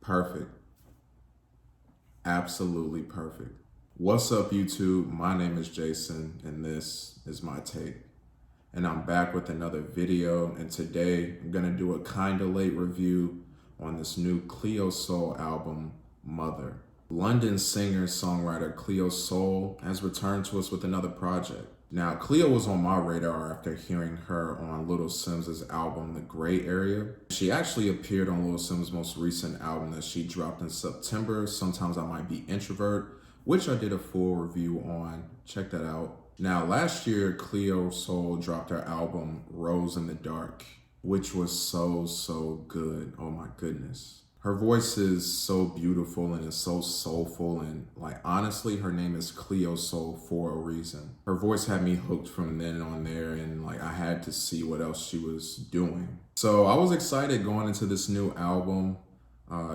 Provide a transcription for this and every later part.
Perfect. Absolutely perfect. What's up, YouTube? My name is Jason, and this is my take. And I'm back with another video, and today I'm gonna do a kinda late review on this new Cleo Sol album, Mother. London singer-songwriter Cleo Sol has returned to us with another project. Now, Cleo was on my radar after hearing her on Little Simz' album, The Gray Area. She actually appeared on Little Simz' most recent album that she dropped in September, Sometimes I Might Be Introvert, which I did a full review on. Check that out. Now, last year, Cleo Sol dropped her album, Rose in the Dark, which was so good. Oh my goodness. Her voice is so beautiful and is so soulful, and honestly, her name is Cleo Sol for a reason. Her voice had me hooked from then on there, and I had to see what else she was doing. So I was excited going into this new album,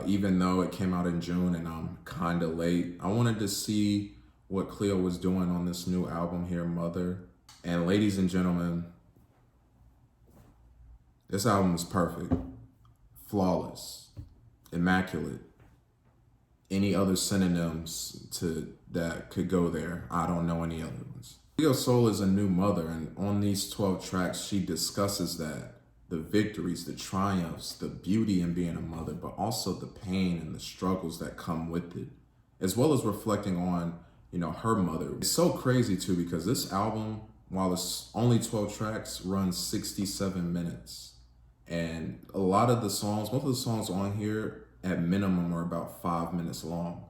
even though it came out in June and I'm kinda late. I wanted to see what Cleo was doing on this new album here, Mother. And ladies and gentlemen, this album is perfect, flawless, immaculate. Any other synonyms to that could go there? I don't know any other ones. Cleo Sol is a new mother, and on these 12 tracks, she discusses that. The victories, the triumphs, the beauty in being a mother, but also the pain and the struggles that come with it, as well as reflecting on, her mother. It's so crazy too, because this album, while it's only 12 tracks, runs 67 minutes. And a lot of the songs, most of the songs on here at minimum are about 5 minutes long.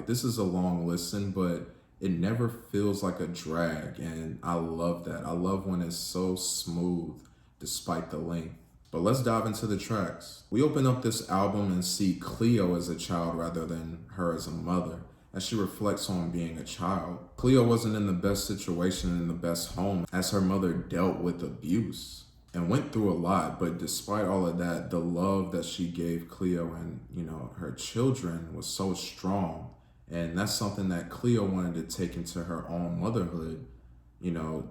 This is a long listen, but it never feels like a drag. And I love that. I love when it's so smooth despite the length. But let's dive into the tracks. We open up this album and see Cleo as a child rather than her as a mother, as she reflects on being a child. Cleo wasn't in the best situation and in the best home, as her mother dealt with abuse and went through a lot. But despite all of that, the love that she gave Cleo and, her children was so strong. And that's something that Cleo wanted to take into her own motherhood,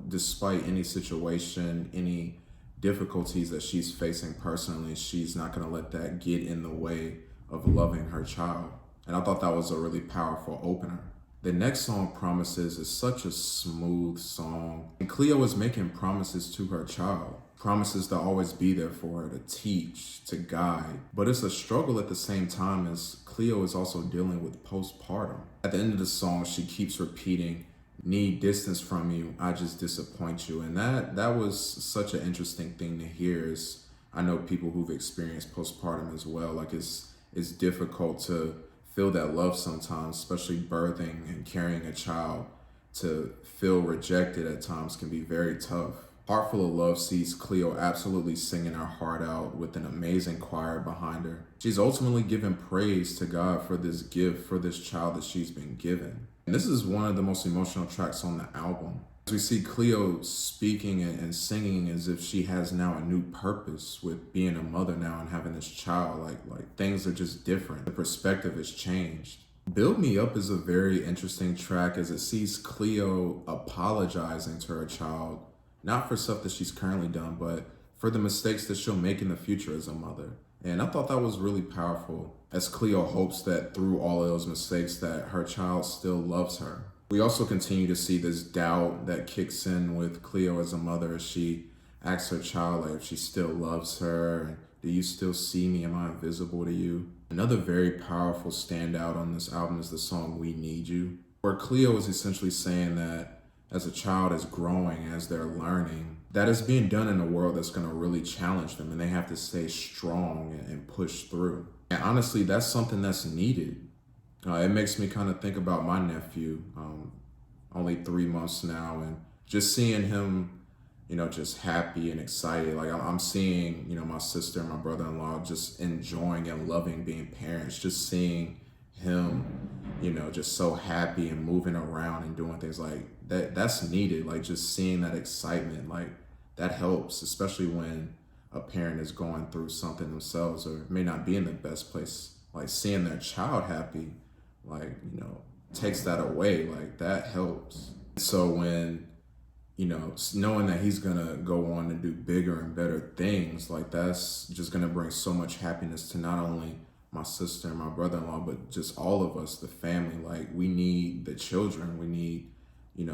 despite any situation, any difficulties that she's facing personally. She's not gonna let that get in the way of loving her child. And I thought that was a really powerful opener. The next song, Promises, is such a smooth song. And Cleo is making promises to her child. Promises to always be there for her, to teach, to guide. But it's a struggle at the same time, as Cleo is also dealing with postpartum. At the end of the song, she keeps repeating, "Need distance from you, I just disappoint you." And that was such an interesting thing to hear. Is I know people who've experienced postpartum as well. It's difficult to feel that love sometimes, especially birthing and carrying a child. To feel rejected at times can be very tough. Heartful of Love sees Cleo absolutely singing her heart out with an amazing choir behind her. She's ultimately given praise to God for this gift, for this child that she's been given. And this is one of the most emotional tracks on the album. As we see Cleo speaking and singing as if she has now a new purpose with being a mother now and having this child. Things are just different. The perspective has changed. Build Me Up is a very interesting track, as it sees Cleo apologizing to her child, not for stuff that she's currently done, but for the mistakes that she'll make in the future as a mother. And I thought that was really powerful, as Cleo hopes that through all of those mistakes that her child still loves her. We also continue to see this doubt that kicks in with Cleo as a mother, as she asks her child if she still loves her. Do you still see me? Am I invisible to you? Another very powerful standout on this album is the song We Need You, where Cleo is essentially saying that as a child is growing, as they're learning, that is being done in a world that's going to really challenge them, and they have to stay strong and push through. And honestly, that's something that's needed. It makes me kind of think about my nephew, only 3 months now, and just seeing him, just happy and excited. I'm seeing, my sister and my brother-in-law just enjoying and loving being parents, just seeing him, just so happy and moving around and doing things that's needed. Just seeing that excitement, that helps, especially when a parent is going through something themselves or may not be in the best place. Seeing their child happy, takes that away. That helps. So when, knowing that he's gonna go on to do bigger and better things, that's just gonna bring so much happiness to not only my sister and my brother-in-law, but just all of us, the family. Like, we need the children. We need,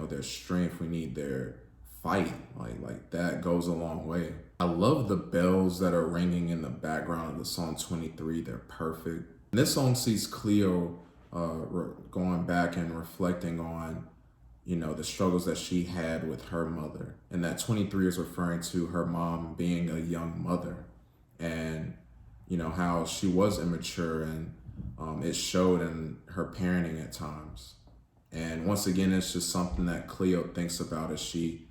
their strength. We need their fight. Like that goes a long way. I love the bells that are ringing in the background of the song 23. They're perfect. And this song sees Cleo going back and reflecting on, the struggles that she had with her mother. And that 23 is referring to her mom being a young mother, and, how she was immature, and it showed in her parenting at times. And once again, it's just something that Cleo thinks about as she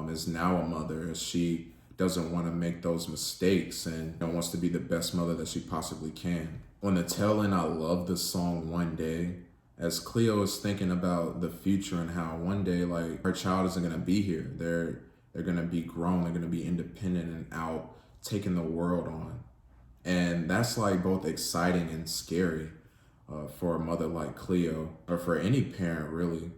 is now a mother, as she doesn't want to make those mistakes, and wants to be the best mother that she possibly can. On the tail end, I love the song One Day, as Cleo is thinking about the future and how one day, like, her child isn't going to be here. They're going to be grown. They're going to be independent and out taking the world on. And that's like both exciting and scary for a mother like Cleo, or for any parent really,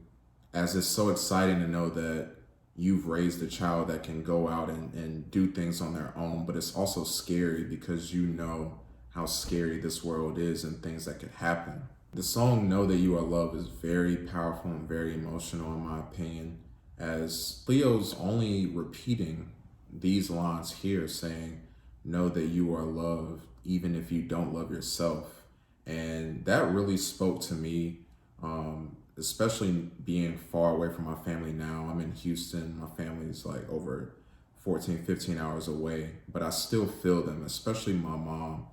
as it's so exciting to know that you've raised a child that can go out and do things on their own, but it's also scary because you know how scary this world is and things that could happen. The song Know That You Are Loved is very powerful and very emotional in my opinion, as Cleo's only repeating these lines here, saying, know that you are loved even if you don't love yourself. And that really spoke to me, especially being far away from my family now. I'm in Houston. My family's like over 14, 15 hours away, but I still feel them, especially my mom,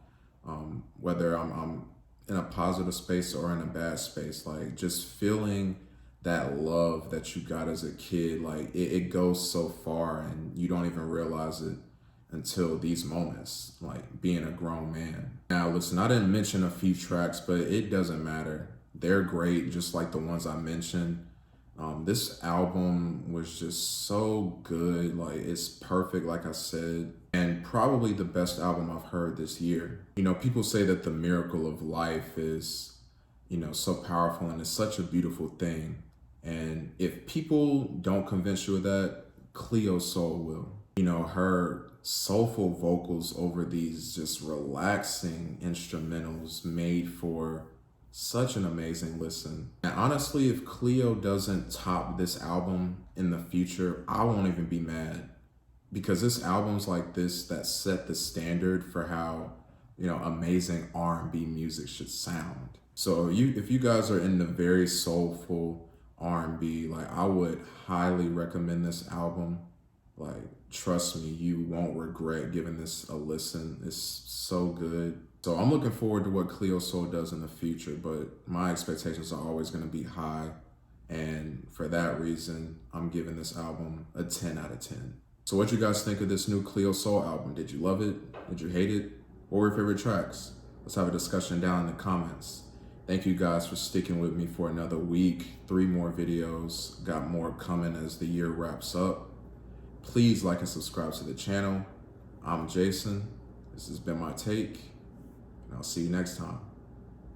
whether I'm in a positive space or in a bad space, like just feeling that love that you got as a kid, like it goes so far and you don't even realize it until these moments, like being a grown man. Now listen, I didn't mention a few tracks, but it doesn't matter. They're great, just like the ones I mentioned. This album was just so good. Like, it's perfect, like I said, and probably the best album I've heard this year. People say that the miracle of life is, so powerful, and it's such a beautiful thing. And if people don't convince you of that, Cleo Sol will. Her soulful vocals over these just relaxing instrumentals made for such an amazing listen. And honestly, if Cleo doesn't top this album in the future, I won't even be mad, because it's albums like this that set the standard for how, amazing R&B music should sound. So if you guys are into very soulful R&B, like, I would highly recommend this album. Like, trust me, you won't regret giving this a listen. It's so good. So I'm looking forward to what Cleo Sol does in the future, but my expectations are always going to be high. And for that reason, I'm giving this album a 10 out of 10. So what you guys think of this new Cleo Sol album? Did you love it? Did you hate it? What were your favorite tracks? Let's have a discussion down in the comments. Thank you guys for sticking with me for another week. 3 more videos. Got more coming as the year wraps up. Please like and subscribe to the channel. I'm Jason. This has been my take, and I'll see you next time.